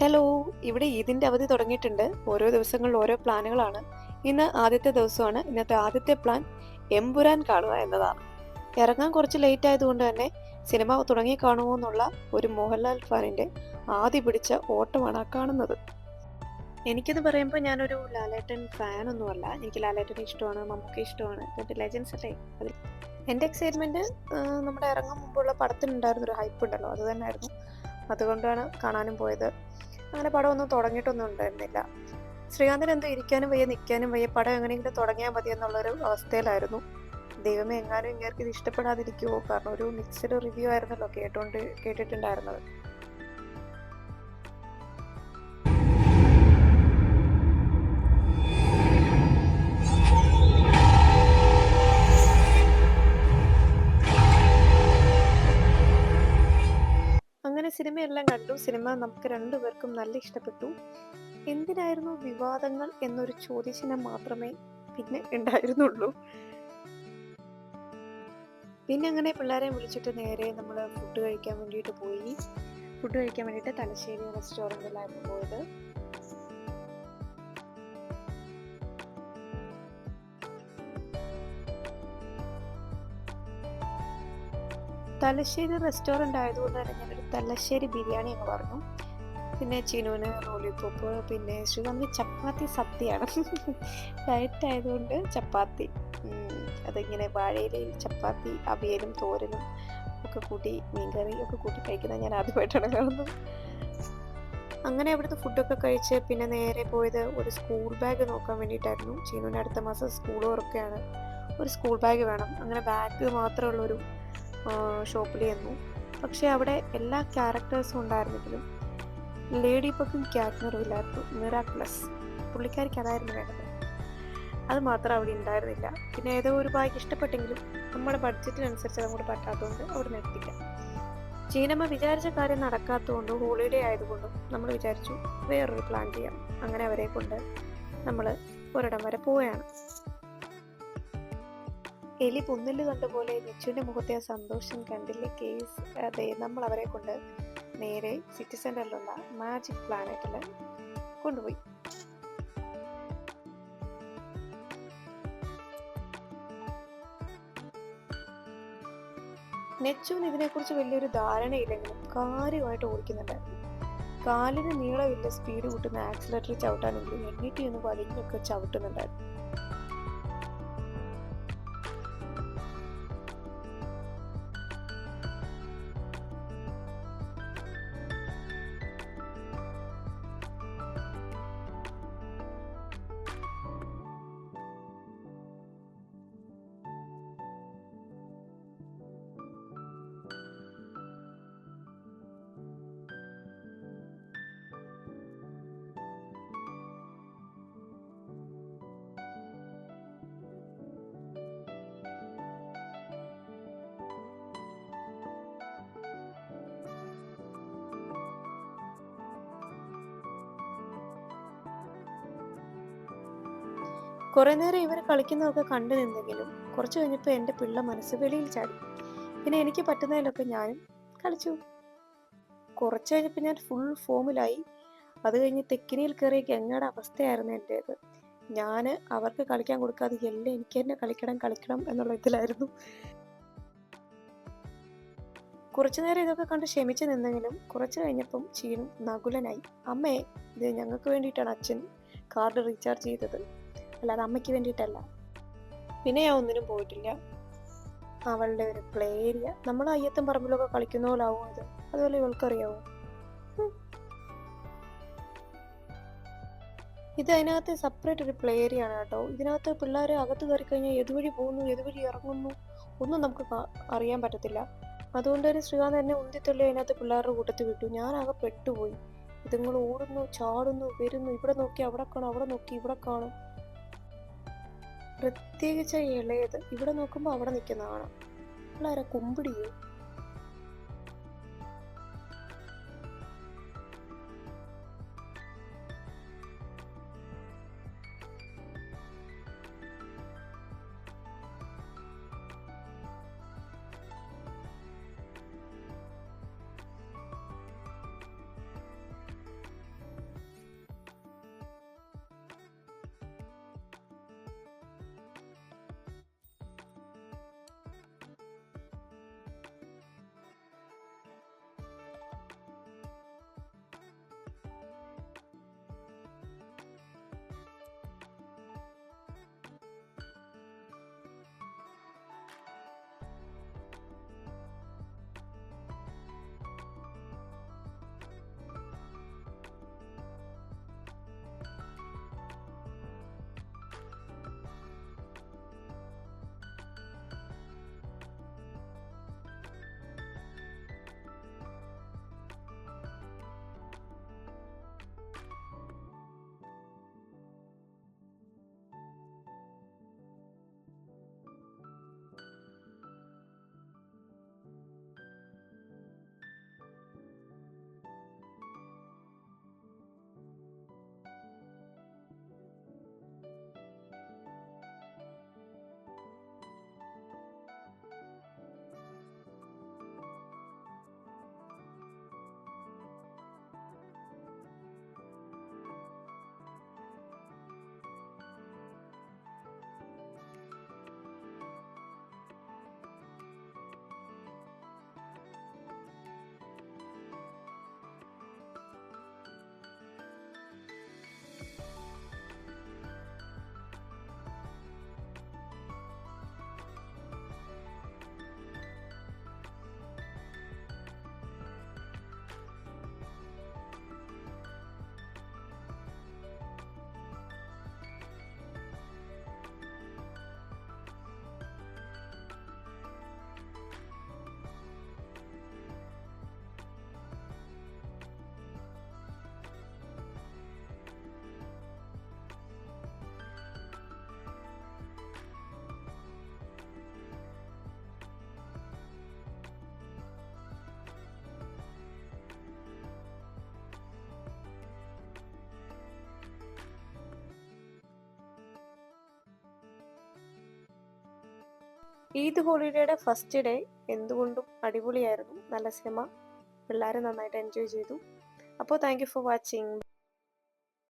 Hello, ഇവിടെ ഈദിന്റെ അവധി തുടങ്ങിയിട്ടുണ്ട്. ഓരോ ദിവസങ്ങളിൽ ഓരോ പ്ലാനുകളാണ്. ഇന്ന് ആദ്യത്തെ ദിവസമാണ്. ഇന്നത്തെ ആദ്യത്തെ പ്ലാൻ എമ്പുരാൻ കാണുക എന്നതാണ്. ഇറങ്ങാൻ കുറച്ച് ലേറ്റ് ആയതുകൊണ്ട് തന്നെ സിനിമ തുടങ്ങി കാണുമോ എന്നുള്ള ഒരു മോഹൻലാൽ ഫാനിന്റെ ആദ്യ പിടിച്ച ഓട്ടമാണ് ആ കാണുന്നത്. എനിക്കെന്ന് പറയുമ്പോൾ ഞാനൊരു ലാലേട്ടൻ ഫാനൊന്നുമല്ല. എനിക്ക് ലാലേട്ടനെ ഇഷ്ടമാണ്, മമ്മൂക്ക ഇഷ്ടമാണ്. രണ്ട് ലെജൻസ് അല്ലേ അതിൽ. എൻ്റെ എക്സൈറ്റ്മെന്റ് നമ്മുടെ ഇറങ്ങാൻ മുമ്പുള്ള പടത്തിനുണ്ടായിരുന്നൊരു ഹൈപ്പ് ഉണ്ടല്ലോ, അത് തന്നെയായിരുന്നു. അതുകൊണ്ടാണ് കാണാനും പോയത്. അങ്ങനെ പടമൊന്നും തുടങ്ങിയിട്ടൊന്നും ഉണ്ടായിരുന്നില്ല. ശ്രീകാന്തിന് എന്തോ ഇരിക്കാനും വയ്യ നിൽക്കാനും വയ്യ, പടം എങ്ങനെയെങ്കിലും തുടങ്ങിയാൽ മതി എന്നുള്ളൊരു അവസ്ഥയിലായിരുന്നു. ദൈവമേ, എങ്ങാനും ഇങ്ങേർക്ക് ഇത് ഇഷ്ടപ്പെടാതിരിക്കുമോ? കാരണം ഒരു മിക്സ്ഡ് റിവ്യൂ ആയിരുന്നല്ലോ കേട്ടിട്ടുണ്ടായിരുന്നത്. അങ്ങനെ സിനിമയെല്ലാം കണ്ടു. സിനിമ നമുക്ക് രണ്ടുപേർക്കും നല്ല ഇഷ്ടപ്പെട്ടു. എന്തിനായിരുന്നു വിവാദങ്ങൾ എന്നൊരു ചോദ്യചിഹ്നം മാത്രമേ പിന്നെ ഉണ്ടായിരുന്നുള്ളൂ. പിന്നെ അങ്ങനെ പിള്ളേരെ വിളിച്ചിട്ട് നേരെ നമ്മൾ ഫുഡ് കഴിക്കാൻ വേണ്ടിയിട്ട് പോയി. ഫുഡ് കഴിക്കാൻ വേണ്ടിയിട്ട് തലശ്ശേരി റെസ്റ്റോറൻറ്റിലായിരുന്നു പോയത്. തലശ്ശേരി റെസ്റ്റോറൻ്റ് ആയതുകൊണ്ട് തന്നെ ഞാനൊരു തലശ്ശേരി ബിരിയാണി എന്ന് പറഞ്ഞു. പിന്നെ ചിനുവിന് ലോലിപോപ്പ്, പിന്നെ ശ്രീകാന്തിന് ചപ്പാത്തി സദ്യയാണ്. ഡയറ്റ് ആയതുകൊണ്ട് ചപ്പാത്തി, അതിങ്ങനെ വാഴയിലയിൽ ചപ്പാത്തി അവിയലും തോരനും ഒക്കെ കൂട്ടി, മീൻകറി ഒക്കെ കൂട്ടി കഴിക്കുന്നത് ഞാൻ ആദ്യമായിട്ടാണ് കാണുന്നത്. അങ്ങനെ അവിടുത്തെ ഫുഡൊക്കെ കഴിച്ച് പിന്നെ നേരെ പോയത് ഒരു സ്കൂൾ ബാഗ് നോക്കാൻ വേണ്ടിയിട്ടായിരുന്നു. ചീനുവിന് അടുത്ത മാസം സ്കൂൾ തുറക്കുകയാണ്, ഒരു സ്കൂൾ ബാഗ് വേണം. അങ്ങനെ ബാഗ് മാത്രമുള്ളൊരു ഷോപ്പിൽ ചെന്നു. പക്ഷെ അവിടെ എല്ലാ ക്യാരക്ടേഴ്സും ഉണ്ടായിരുന്നെങ്കിലും ലേഡി ബഗും ക്യാറ്റ്നറും ഇല്ലായിരുന്നു. മിറാക്ലസ്, പുള്ളിക്കാരിക്ക് അതായിരുന്നു വേണ്ടത്. അത് മാത്രം അവിടെ ഉണ്ടായിരുന്നില്ല. പിന്നെ ഏതോ ഒരു ബാഗ് ഇഷ്ടപ്പെട്ടെങ്കിലും നമ്മുടെ ബഡ്ജറ്റിനനുസരിച്ച് അതങ്ങോട്ട് പറ്റാത്തതുകൊണ്ട് അവിടെ നിർത്തിക്കാം. ചീനമ്മ വിചാരിച്ച കാര്യം നടക്കാത്തതുകൊണ്ടും ഹോളിഡേ ആയതുകൊണ്ടും നമ്മൾ വിചാരിച്ചു വേറൊരു പ്ലാൻ ചെയ്യാം. അങ്ങനെ അവരെ കൊണ്ട് നമ്മൾ ഒരിടം വരെ പോവുകയാണ്. എലി പുന്നല് കണ്ടുപോലെ നിച്ചുവിൻ്റെ മുഖത്തെ ആ സന്തോഷം കണ്ടില്ലേ കേസ്. അതെ, നമ്മൾ അവരെ കൊണ്ട് നേരെ സിറ്റി സെൻ്ററിലുള്ള മാജിക് പ്ലാനറ്റിൽ കൊണ്ടുപോയി. നെച്ചുവിന് ഇതിനെക്കുറിച്ച് വലിയൊരു ധാരണയില്ലെങ്കിലും കാര്യമായിട്ട് ഓടിക്കുന്നുണ്ടായിരുന്നു. കാലിന് നീളമില്ല, സ്പീഡ് കൂട്ടുന്ന ആക്സിലേറ്റർ ചവിട്ടാനെങ്കിലും എണ്ണീറ്റ് നിന്ന് വലിഞ്ഞൊക്കെ ചവിട്ടുന്നുണ്ടായിരുന്നു. കുറെ നേരം ഇവർ കളിക്കുന്നതൊക്കെ കണ്ടു നിന്നെങ്കിലും കുറച്ച് കഴിഞ്ഞപ്പോൾ എൻ്റെ പിള്ള മനസ്സ് വെളിയിൽ ചാടി. പിന്നെ എനിക്ക് പറ്റുന്നതിലൊക്കെ ഞാനും കളിച്ചു. കുറച്ച് കഴിഞ്ഞപ്പോൾ ഞാൻ ഫുൾ ഫോമിലായി. അത് കഴിഞ്ഞ് തെക്കിനിയിൽ കയറിയ ഗംഗയുടെ അവസ്ഥയായിരുന്നു എൻ്റേത്. ഞാൻ അവർക്ക് കളിക്കാൻ കൊടുക്കാതെ എല്ലാം എനിക്ക് തന്നെ കളിക്കണം എന്നുള്ള ഇതിലായിരുന്നു. കുറച്ചു നേരം ഇതൊക്കെ കണ്ട് ക്ഷമിച്ച് നിന്നെങ്കിലും കുറച്ച് കഴിഞ്ഞപ്പം ചീനും നകുലനായി. അമ്മേ, ഇത് ഞങ്ങൾക്ക് വേണ്ടിയിട്ടാണ് അച്ഛൻ കാർഡ് റീചാർജ് ചെയ്തത്, അല്ലാതെ അമ്മയ്ക്ക് വേണ്ടിയിട്ടല്ല. പിന്നെ ഞാൻ ഒന്നിനും പോയിട്ടില്ല. അവളുടെ ഒരു പ്ലേ ഏരിയ, നമ്മൾ അയ്യത്തും പറമ്പിലൊക്കെ കളിക്കുന്ന പോലെ ആവും അത്. അതുപോലെ ഇവൾക്കറിയാവോ? ഇത് അതിനകത്ത് സെപ്പറേറ്റ് ഒരു പ്ലേ ഏരിയ ആണ് കേട്ടോ. ഇതിനകത്ത് പിള്ളേർ അകത്ത് കയറി കഴിഞ്ഞാൽ ഏതുവഴി പോകുന്നു, ഏതുവഴി ഇറങ്ങുന്നു ഒന്നും നമുക്ക് അറിയാൻ പറ്റത്തില്ല. അതുകൊണ്ട് തന്നെ ശ്രീകാന്ത് എന്നെ ഉന്തിത്തള്ളി അതിനകത്ത് പിള്ളേരുടെ കൂട്ടത്തിൽ വിട്ടു. ഞാനാകെ പെട്ടുപോയി. ഇതുങ്ങൾ ഓടുന്നു, ചാടുന്നു, വരുന്നു, ഇവിടെ നോക്കി അവിടെ കാണും, അവിടെ നോക്കി ഇവിടെ കാണും. പ്രത്യേകിച്ച് ഇളയത് ഇവിടെ നോക്കുമ്പോൾ അവിടെ നിൽക്കുന്നതാണ്. പിള്ളേരെ കുമ്പിടിയോ? ഈദ് ഹോളിഡേയുടെ ഫസ്റ്റ് ഡേ എന്തുകൊണ്ടും അടിപൊളിയായിരുന്നു. നല്ല സിനിമ. പിള്ളേർ നന്നായിട്ട് എൻജോയ് ചെയ്തു. അപ്പോൾ താങ്ക് യു ഫോർ വാച്ചിങ്.